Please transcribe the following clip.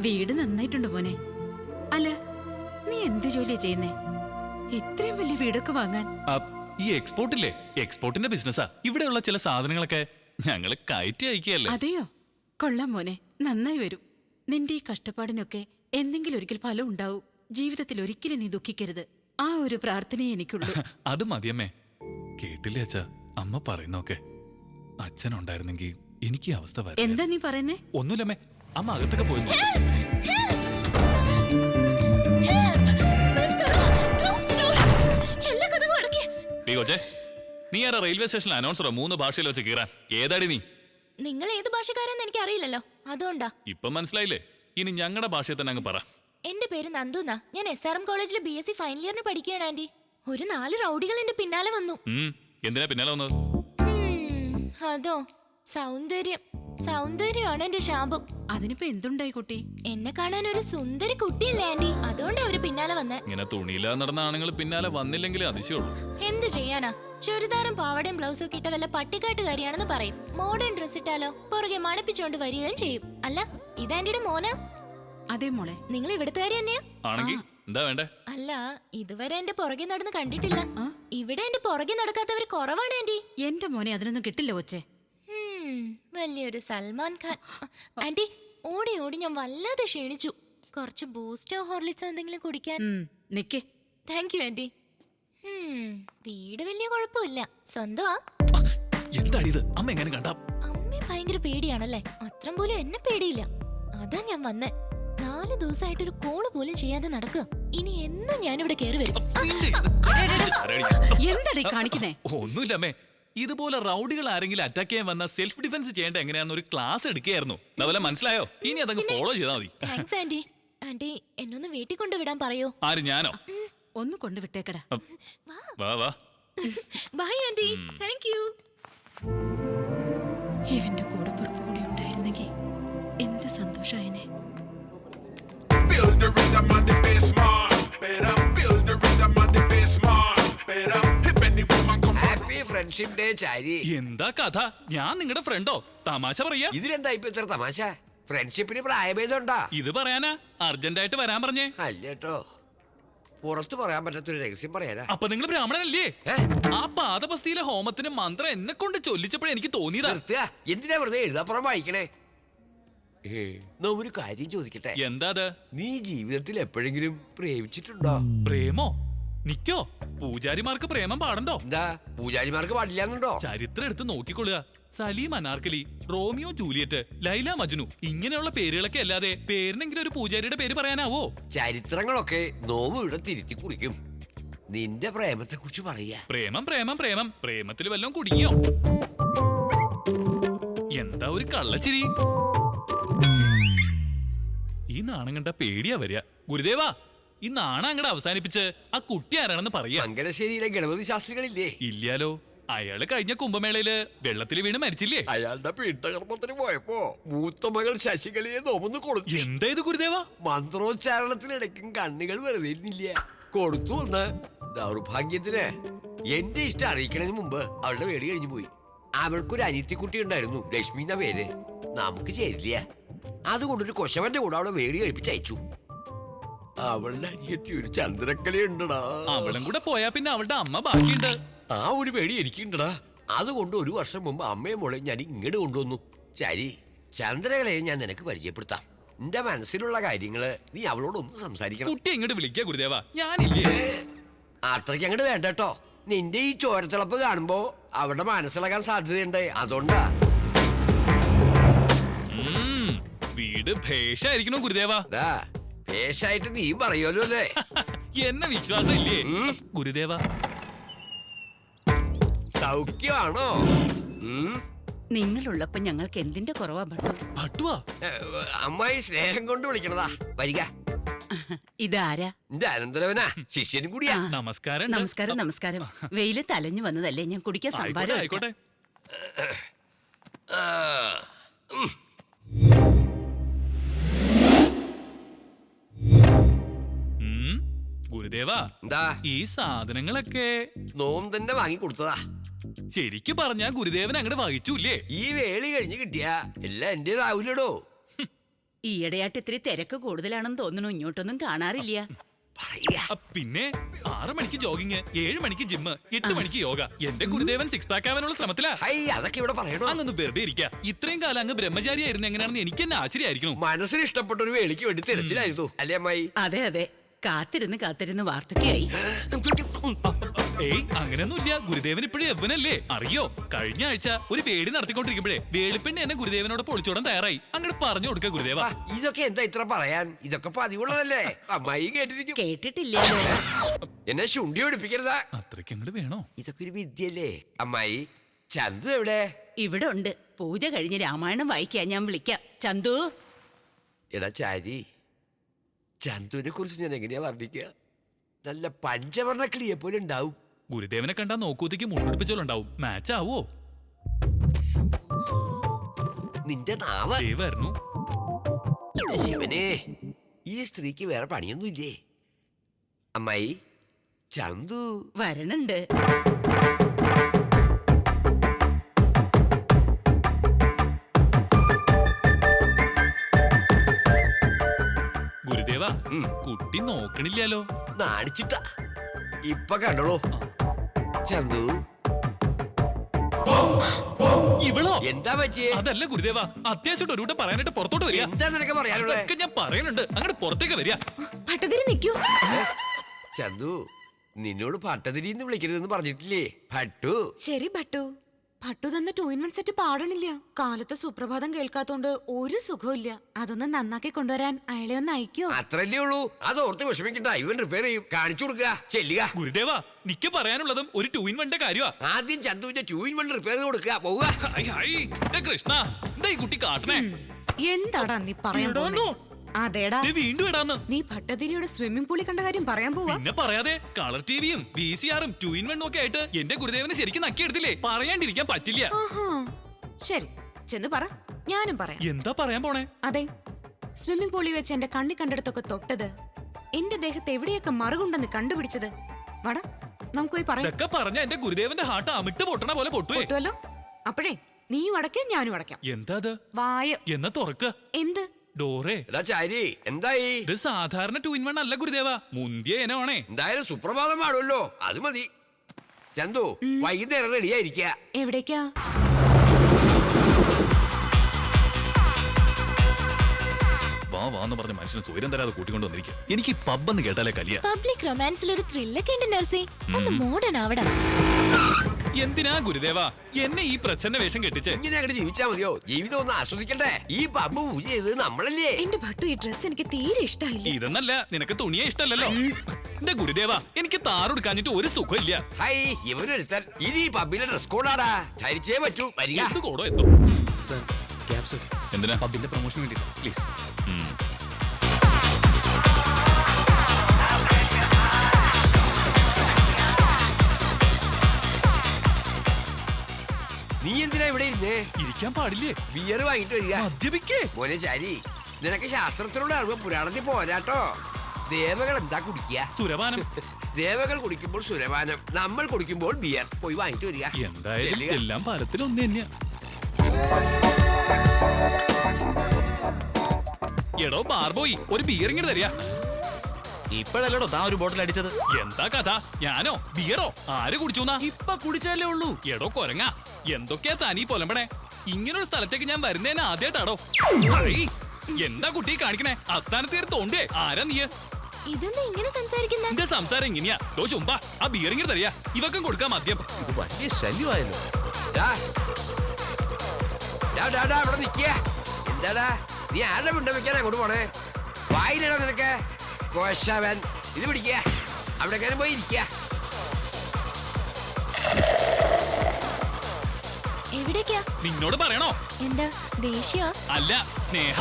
വീട് നന്നായിട്ടുണ്ട് മോനെ. അല്ല, നീ എന്ത് ജോലിയാ ചെയ്യുന്നേ? ഇത്രയും വലിയ വീടൊക്കെ വാങ്ങാൻ? ഈ എക്സ്പോർട്ടില്ലേ, എക്സ്പോർട്ടിന്റെ ബിസിനസ്സാ. ഇവിടെയുള്ള ചില സാധനങ്ങളൊക്കെ ഞങ്ങള് കയറ്റി അയക്കുകയല്ലേ. അതെയോ? കൊള്ളാം മോനെ, നന്നായി വരും. നിന്റെ ഈ കഷ്ടപ്പാടിനൊക്കെ എന്തെങ്കിലും ഒരിക്കൽ ഫലം ഉണ്ടാവും. ജീവിതത്തിൽ ഒരിക്കലും നീ ദുഃഖിക്കരുത്. ആ ഒരു പ്രാർത്ഥനയെ എനിക്കുള്ളൂ. അത് മതിയമ്മേ. കേട്ടില്ലേ അച്ഛാ അമ്മ പറയുന്നൊക്കെ? അച്ഛനുണ്ടായിരുന്നെങ്കിൽ എനിക്ക് ഈ അവസ്ഥ വരും. എന്താ നീ പറയുന്നേ? ഒന്നുമില്ലമ്മേ, അമ്മ അകത്തൊക്കെ പോയി. നീ ആരാ റെയിൽവേ സ്റ്റേഷനിൽ അനൗൺസറോ? 3 ഭാഷയിൽ വെച്ച് കീറാൻ. ഏതാടി നീ? നിങ്ങൾ ഏത് ഭാഷക്കാരെന്ന് എനിക്ക് അറിയില്ലല്ലോ, അതുകൊണ്ടാ. ഇപ്പൊ മനസ്സിലായില്ലേ? ഇനി ഞങ്ങളുടെ ഭാഷയിൽ തന്നെ അങ്ങ് പറ. എന്റെ പേര് നന്ദുന. ഞാൻ SRM കോളേജിൽ BSc ഫൈനൽ ഇയറിന് പഠിക്കുകയാണ് ആന്റി. ഒരു 4 റൗഡികൾ എന്റെ പിന്നാലെ വന്നു. എന്തിനാ പിന്നാലെ വന്നത്? അതോ, സൗന്ദര്യമാണ് എന്റെ ശാപം. അതിനിപ്പോ എന്തുണ്ടായി കുട്ടി? എന്നെ കാണാൻ ഒരു സുന്ദരി കുട്ടിയല്ലേ ആന്റി, അതുകൊണ്ട് അവര് പിന്നാലെ വന്നേ. ഇങ്ങനെ തുണിയില്ലാതെ നടന്ന ആണുങ്ങൾ പിന്നാലെ വന്നില്ലെങ്കിൽ അതിശയുള്ളൂ. എന്ത് ചെയ്യാനാ? ചുരിദാറും പാവടയും ബ്ലൗസും ഒക്കെ ഇട്ട വല്ല പട്ടിക്കാട്ടുകാരിയാണെന്ന് പറയും. മോഡേൺ ഡ്രസ് ഇട്ടാലോ പുറകെ മണപ്പിച്ചോണ്ട് വരികയും ചെയ്യും. അല്ല, ഇതാന്റിയുടെ മോനാ? അതെ മോളെ. നിങ്ങൾ ഇവിടുത്തുകാരി തന്നെയാ? ആണെങ്കിൽ എന്താ വേണ്ടേ? അല്ല, ഇതുവരെ എന്റെ പുറകെ നടന്ന് കണ്ടിട്ടില്ല. ഇവിടെ എന്റെ പുറകെ നടക്കാത്തവര് കുറവാണ് ആന്റി. എന്റെ മോനെ അതിനൊന്നും കിട്ടില്ല കൊച്ചേ. വലിയൊരു സൽമാൻ ഖാൻ. ആന്റി, ഓടി ഓടി ഞാൻ വല്ലാതെ ക്ഷീണിച്ചു. കുറച്ച് ബൂസ്റ്റോ ഹോർലിക്സോ എന്തെങ്കിലും കുടിക്കാൻ? നിക്കേ. Thank you aunty. വീട് വലിയ കുഴപ്പമില്ല, സ്വന്തമാ. എന്താണിത്? അമ്മ എങ്ങനെ കണ്ട? അമ്മ ഭയങ്കര പേടിയാണല്ലേ? അത്രം പോലും എന്നെ പേടിയില്ല. അതാ ഞാൻ വന്നേ. 4 ദിവസമായിട്ടൊരു കോള് പോലും ചെയ്യാതെ നടക്കുക. ഇനി എന്നും ഞാനിവിടെ കയറി വരും. എന്താടീ കാണിക്കുന്നേ? ഒന്നുമില്ലമ്മേ, ഇതുപോലെ റൗഡികൾ ആരെങ്കിലും അറ്റാക്ക് ചെയ്യാൻ വന്ന സെൽഫ് ഡിഫൻസ് ചെയ്യേണ്ട എങ്ങനെയാന്ന് ഒരു ക്ലാസ് എടുക്കുകയായിരുന്നു. അതുപോലെ മനസ്സിലായോ? ഇനി അതങ്ങ് ഫോളോ ചെയ്താൽ മതി. Thanks anti. ആന്റി, എന്നൊന്ന് വീട്ടിൽ കൊണ്ടുവിടാൻ പറയോ? ആര്, ഞാനോ? ഒന്ന് കൊണ്ടുവിട്ടേക്കടാ. വാ വാ. By anti. Thank you. ഇവന്റെ കൂടെ പുറപ്പ് കൂടി ഉണ്ടായിരുന്നെങ്കിൽ എന്ത് സന്തോഷായനെ. എന്താ കഥ? ഞാൻ നിങ്ങളുടെ ഫ്രണ്ടോ? തമാശ പറയാ. ഇതിലെന്താ ഇപ്പൊ ഇത്ര തമാശ? ഫ്രണ്ട്ഷിപ്പിന് പ്രായഭേദമുണ്ടാ? ഇത് പറയാനാ അർജന്റായിട്ട് വരാൻ പറഞ്ഞേ. അല്ലേട്ടോ, പുറത്തു പറയാൻ പറ്റാത്തൊരു രഹസ്യം പറയാനാ. അപ്പൊ നിങ്ങൾ ബ്രാഹ്മണനല്ലേ? ആ പാദപസ്തിയിലെ ഹോമത്തിന് മന്ത്രം എന്നെ കൊണ്ട് ചൊല്ലിച്ചപ്പോഴേ എനിക്ക് തോന്നിയതാ. എന്തിനാ വെറുതെ എഴുതാപ്പുറം വായിക്കണേ? ഒരു കാര്യം ചോദിക്കട്ടെ? എന്താ? നീ ജീവിതത്തിൽ എപ്പോഴെങ്കിലും പ്രേമിച്ചിട്ടുണ്ടോ? പ്രേമോ? നിക്കോ? പൂജാരിമാർക്ക് പ്രേമം പാടണ്ടോ? എന്താ പൂജാരിമാർക്ക് പാടില്ലാന്നുണ്ടോ? ചരിത്രം എടുത്ത് നോക്കിക്കൊള്ളുക. സലീം അനാർക്കലി, റോമിയോ ജൂലിയറ്റ്, ലൈല മജ്നു, ഇങ്ങനെയുള്ള പേരുകളൊക്കെ അല്ലാതെ പേരിനെങ്കിലും ഒരു പൂജാരിയുടെ പേര് പറയാനാവോ? ചരിത്രങ്ങളൊക്കെ നോവ് ഇവിടെ തിരുത്തി കുറിക്കും. നിന്റെ പ്രേമത്തെ കുറിച്ച് പറയാ. പ്രേമം പ്രേമം പ്രേമം. പ്രേമത്തിൽ വല്ലതും കുടുങ്ങിയോ? എന്താ ഒരു കള്ളച്ചിരി? ഈ നാണം കണ്ട പേടിയാ വരിക. ഗുരുദേവാ, ഈ നാണം അങ്ങടെ അവസാനിപ്പിച്ച് ആ കുട്ടി ആരാണെന്ന് പറയാ. മംഗലശ്ശേരിയിലെ ഗണപതി ശാസ്ത്രികളില്ലേ? ഇല്ലാലോ. അയാള് കഴിഞ്ഞ കുംഭമേളയില് വെള്ളത്തിൽ വീണ് മരിച്ചില്ലേ? അയാളുടെ പീഠകർമ്മത്തിന് പോയപ്പോ മൂത്ത മകൾ ശശികലയെ നോമ്പൊന്ന് കൊടുത്തു. എന്താ ഇത് ഗുരുദേവാ? മന്ത്രോച്ചാരണത്തിനിടയ്ക്കും കണ്ണുകൾ വെറുതെ ഇരുന്നില്ല, കൊടുത്തു വന്ന്. ദൗർഭാഗ്യത്തിന് എന്റെ ഇഷ്ടം അറിയിക്കണതിന് മുമ്പ് അവളുടെ വേടി കഴിഞ്ഞു പോയി. അവൾക്കൊരു അനിയത്തിക്കുട്ടി ഉണ്ടായിരുന്നു, ലക്ഷ്മി എന്ന പേര്. നമുക്ക് ചേരില്ല, അതുകൊണ്ടൊരു കൊശവന്റെ കൂടെ അവളെ വേടി കഴിപ്പിച്ചയച്ചു. അവളുടെ അനിയത്തി ഒരു ചന്ദ്രക്കലയുണ്ടടാ. അവളും കൂടെ പോയാ പിന്നെ അവളുടെ അമ്മ ബാക്കിയുണ്ട്. ആ ഒരു പേടി എനിക്കുണ്ടടാ. അതുകൊണ്ട് 1 വർഷം മുമ്പ് അമ്മയും മോളെ ഞാൻ ഇങ്ങോട്ട് കൊണ്ടുവന്നു. ശരി, ചന്ദ്രകലയെ ഞാൻ നിനക്ക് പരിചയപ്പെടുത്താം. എന്റെ മനസ്സിലുള്ള കാര്യങ്ങള് നീ അവളോടൊന്ന് സംസാരിക്കണം. കുട്ടി ഇങ്ങോട്ട് വിളിക്കാ ഗുരുദേവാ, ഞാനില്ലേ. അത്രയ്ക്ക് അങ്ങോട്ട് വേണ്ട കേട്ടോ. നിന്റെ ഈ ചോരത്തിളപ്പ് കാണുമ്പോ അവളുടെ മനസ്സിലാക്കാൻ സാധ്യതയുണ്ട്, അതുകൊണ്ടാ. വീട് ഭേഷായിരിക്കണോ ഗുരുദേവാ? ഭേഷായിട്ട് നീ പറയുമല്ലോ അല്ലേ? എന്നെ വിശ്വാസം ഇല്ലേ ഗുരുദേവാ? സൗഖ്യമാണോ? നിങ്ങളുള്ളപ്പോ ഞങ്ങൾക്ക് എന്തിന്റെ കുറവാ ഭട്ടു? ഭട്ടുവാ? അമ്മായി സ്നേഹം കൊണ്ട് വിളിക്കണതാ. വരിക. ഇതാരാ? എന്റെ അനന്തരവനാ, ശിഷ്യനും കൂടിയാ. നമസ്കാരം. നമസ്കാരം നമസ്കാരം. വെയില് തലഞ്ഞു വന്നതല്ലേ, ഞാൻ കുടിക്കാൻ സംഭാരം. ആയിക്കോട്ടെ. ഗുരുദേവാ, എന്താ ഈ സാധനങ്ങളൊക്കെ? നോം തന്നെ വാങ്ങി കൊടുത്തതാ. ശരിക്ക് പറഞ്ഞാ ഗുരുദേവൻ അങ്ങോട്ട് വഹിച്ചൂല്ലേ? ഈ വേളി കഴിഞ്ഞ് കിട്ടിയ എല്ലാം എന്റേതാവൂലടോ. ഈയിടെയായിട്ട് ഇത്തിരി തിരക്ക് കൂടുതലാണെന്ന് തോന്നുന്നു. ഇങ്ങോട്ടൊന്നും കാണാറില്ല. പറയാ പിന്നെ 6 മണിക്ക് ജോഗിങ്, 7 മണിക്ക് ജിമ്മ്, 8 മണിക്ക് യോഗ. എന്റെ ഗുരുദേവൻ 6 പാക്ക് ആവാനുള്ള ശ്രമത്തിലാ. ഹൈ അതൊക്കെ ഇവിടെ പറയണോ? അങ്ങൊന്ന് വെറുതെ ഇരിക്കുക. ഇത്രയും കാലം അങ്ങ് ബ്രഹ്മചാരിയായിരുന്നു എങ്ങനെയാണെന്ന് എനിക്ക് തന്നെ ആശ്ചര്യമായിരിക്കുന്നു. മനസ്സിന് ഇഷ്ടപ്പെട്ട ഒരു വേളിക്ക് വേണ്ടി തിരച്ചിലായിരുന്നു അല്ലേ അമ്മായി? അതെ അതെ, കാത്തിരുന്ന് വാർത്തയ്ക്കായി. ഏയ് അങ്ങനെയൊന്നുമില്ല. ഗുരുദേവൻ ഇപ്പോഴും യവനല്ലേ അറിയോ? കഴിഞ്ഞ ആഴ്ച ഒരു പേടി നടത്തിക്കൊണ്ടിരിക്കുമ്പോഴേ വേളിപ്പെണ്ണി എന്നെ ഗുരുദേവനോട് പൊളിച്ചോടാൻ തയ്യാറായി. അങ്ങോട്ട് പറഞ്ഞു കൊടുക്ക ഗുരുദേവ. ഇതൊക്കെ എന്താ ഇത്ര പറയാൻ? ഇതൊക്കെ പതിവുള്ളതല്ലേ? അമ്മായി കേട്ടിരിക്കും. കേട്ടിട്ടില്ലല്ലോ. എന്നെ ശുണ്ടി ഒടിപ്പിക്കരുതാ. അത്രയ്ക്ക് അങ്ങോട്ട് വേണോ? ഇതൊക്കെ ഒരു വിദ്യല്ലേ അമ്മായി? ചന്തു എവിടെ? ഇവിടെ ഉണ്ട്. പൂജ കഴിഞ്ഞ് രാമായണം വായിക്കാൻ ഞാൻ വിളിക്കാം. ചന്തു. എടാ ചാരി, ചന്തുവിനെ കുറിച്ച് ഞാൻ എങ്ങനെയാ വർണ്ണിക്കുക? നല്ല പഞ്ചവർണ്ണ കിളിയെ പോലെ ഉണ്ടാവും. ഗുരുദേവനെ കണ്ടാ നോക്കൂത്തേക്ക് മുൻപിടിപ്പിച്ചോളുണ്ടാവും. മാച്ച് ആവോ? നിന്റെ നാവ് ദേവായിരുന്നു. ശിവനെ, ഈ സ്ത്രീക്ക് വേറെ പണിയൊന്നുമില്ലേ? അമ്മായി, ചന്തു വരണുണ്ട്. ഗുരുദേവ, കുട്ടി നോക്കണില്ലല്ലോ. നാണിച്ചിട്ട ഇപ്പൊ കണ്ടോളൂ. ചന്തു ഇവളോ? എന്താ പറ്റിയേ? അതല്ല ഗുരുദേവ, അത്യാവശ്യം ഒരു വട്ടം പറയാനായിട്ട് പുറത്തോട്ട് വരിക. എന്താ നിനക്ക് പറയാനുള്ളത്? ഇതൊക്കെ ഞാൻ പറയുന്നുണ്ട്, അങ്ങോട്ട് പുറത്തേക്ക് വരിക. പട്ടതിരി നിൽക്കൂ. ചന്തു, നിന്നോട് പട്ടതിരിന്ന് വിളിക്കരുതെന്ന് പറഞ്ഞിട്ടില്ലേ ഭട്ടു? ശരി ഭട്ടു. ഭട്ടു തന്ന 2-in-1 സെറ്റ് പാടണില്ല. കാലത്ത് സുപ്രഭാതം കേൾക്കാത്തോണ്ട് ഒരു സുഖമില്ല. അതൊന്ന് നന്നാക്കി കൊണ്ടുവരാൻ അയാളെ ഒന്ന് അയക്കോ? അത്രല്ലേ ഉള്ളൂ. അത് ഓർത്ത് വിഷമിക്കണ്ട, ഇവൻ റിപ്പയർ ചെയ്യും. കാണിച്ചു കൊടുക്കുക, ചെല്ലുക. ഗുരുദേവ, നിക്ക് പറയാനുള്ളതും ഒരു 2-in-1 കാര്യമാ. ആദ്യം ചന്തുവിന്റെ 2-in-1 റിപ്പയർ ചെയ്ത് കൊടുക്കുക. പോവുക. Hi, hi. ദേ കൃഷ്ണ, എന്താ ഈ കുട്ടി കാട്ടണേ? എന്താടാ നീ പറയാൻ പോകുന്നേ? അതേടാ, ദേ വീണ്ടും ഇടാന്ന്. നീ ഭട്ടതിരിയുടെ സ്വിമ്മിംഗ് പൂളിൽ കണ്ട കാര്യം പറയാൻ പോവാ. പിന്നെ പറയാതെ കളർ ടിവിയും VCRും 2-in-1 ഒക്കെ ആയിട്ട് എന്റെ ഗുരുദേവനെ ശരിക്കും നക്കിയെടുത്തില്ലേ? പറയാണ്ടിരിക്കാൻ പറ്റില്ല. ആഹാ. ശരി, ചെന്ന് പറ, ഞാനും പറയാം. എന്താ പറയാൻ പോണേ? അതെ, സ്വിമ്മിംഗ് പൂളിൽ വെച്ച് എന്റെ കണ്ണി കണ്ടിടത്തൊക്കെ തൊട്ടത്, എന്റെ ദേഹത്ത് എവിടെയൊക്കെ മറുകുണ്ടെന്ന് കണ്ടുപിടിച്ചത്. വട, നമുക്ക് പോയി പറയാം. ഇതൊക്കെ പറഞ്ഞ എന്റെ ഗുരുദേവന്റെ ഹാർട്ട് അമിട്ട് പൊട്ടണ പോലെ പൊട്ടുവേ. പൊട്ടുവല്ലോ. അപ്പോഴേ നീയും അടയ്ക്കാം, ഞാനും അടയ്ക്കാം. എന്താ അത്? വായ. എന്നാ തുറക്ക എന്ത്? ഡോറേ. എടാ ചാരി, എന്തായി? ഇത് സാധാരണ 2-in-1 അല്ല ഗുരുദേവ, മുന്തിയ ഇനമാണേ. എന്തായാലും സുപ്രഭാതം പാടുമല്ലോ, അത് മതി. ചന്തു, വൈകുന്നേരം റെഡിയായിരിക്കുക. എവിടേക്കാ? വാന്ന് പറഞ്ഞ മനുഷ്യന് സൂര്യൻ തരാതെ കൂട്ടിക്കൊണ്ട് വന്നിരിക്കും. എനിക്ക് പബ് എന്ന് കേട്ടാലേ കലിയ. പബ്ലിക് റൊമാൻസിൽ ഒരു ത്രില്ലൊക്കെ ഉണ്ട് നഴ്സേ. ഒന്ന് മോഡേൺ ആവടാ. എന്തിനാ ഗുരുദേവ എന്നെ ഈ പ്രച്ഛന്ന വേഷം കെട്ടിച്ച്? ഇങ്ങനെ അങ്ങോട്ട് ജീവിച്ചാ മതിയോ? ജീവിതം ഒന്ന് ആസ്വദിക്കണ്ടേ? ഈ പബ്ബ് പൂജ ചെയ്തത് നമ്മളല്ലേ? എന്റെ ഭട്ടു, ഈ ഡ്രസ് എനിക്ക് തീരെ ഇഷ്ടായില്ല. ഇതെന്നല്ല, നിനക്ക് തുണിയെ ഇഷ്ടല്ലല്ലോ. എന്റെ ഗുരുദേവ, എനിക്ക് താറെടുക്കാഞ്ഞിട്ട് ഒരു സുഖമില്ല. ഹൈ, ഇവനൊരുത്തൻ. ഇത് ഈ പബ്ബിലെ ഡ്രസ് കോഡാടാ, ധരിച്ചേ പറ്റൂ. വരിക. എന്ത് കോടോ എന്തോ. Sir, cab sir. എന്തിനാ? പബ്ബിന്റെ പ്രൊമോഷന് വേണ്ടിട്ടാ, പ്ലീസ്. നീ എന്തിനാ ഇവിടെ ഇരുന്നേ? ഇരിക്കാൻ പാടില്ലേ? ബിയർ വാങ്ങിട്ട് വരിക. മദ്യപിക്കേ? മോനെ ചാരി, നിനക്ക് ശാസ്ത്രത്തിലുള്ള അറിവ് പുരാണത്തിൽ പോരാട്ടോ. ദേവകൾ എന്താ കുടിക്കുക? സുരപാനം. ദേവകൾ കുടിക്കുമ്പോൾ സുരപാനം, നമ്മൾ കുടിക്കുമ്പോൾ ബിയർ. പോയി വാങ്ങിട്ട് വരിക. എന്തായാലും ചെല്ലുക. എല്ലാം ഫലത്തിൽ ഒന്ന് തന്നെയാ. എടോ ബാർബോയ്, ഒരു ബിയർ ഇങ്ങനെ തരിക. ഇപ്പഴല്ലേടോ താൻ ഒരു ബോട്ടിൽ അടിച്ചത്? എന്താ കഥ? ഞാനോ ബിയറോ? ആര് കുടിച്ചൂന്നാ? ഇപ്പൊ കുടിച്ചല്ലേ ഉള്ളൂ. എടോ കൊരങ്ങ, എന്തൊക്കെയാ താനീ പൊലമ്പണേ? ഇങ്ങനൊരു സ്ഥലത്തേക്ക് ഞാൻ വരുന്നേനെ ആദ്യമായിട്ടാടോ. ഹൈ, എന്താ കുട്ടി കാണിക്കണേ? അസ്ഥാനത്ത് കയറി തോണ്ടേ? ആരാ നീ? ഇതെന്താ ഇങ്ങനെ സംസാരിക്കുന്ന? എന്റെ സംസാരം ഇങ്ങനെയാ. ഡോ ചുമ്പ, ആ ബിയർ ഇങ്ങനെ തരിക. ഇവക്കും കൊടുക്കാം മദ്യം. ഇത് വലിയ ശല്യമായല്ലോ. ഡാ, ഡാ, ഡാ, ഡാ, അവിടെ നിൽക്കുക. എന്താടാ നീ ആരുടെ മുണ്ട വെക്കാൻ അങ്ങോട്ട് പോണേ? വായിലടാ നിനക്ക് കോശവൻ. ഇത് പിടിക്കുക, അവിടെ പോയി ഇരിക്കുക. എവിടേക്കാ? നിന്നോട് പറയണോ? എന്താ ദേഷ്യ? അല്ല, സ്നേഹ.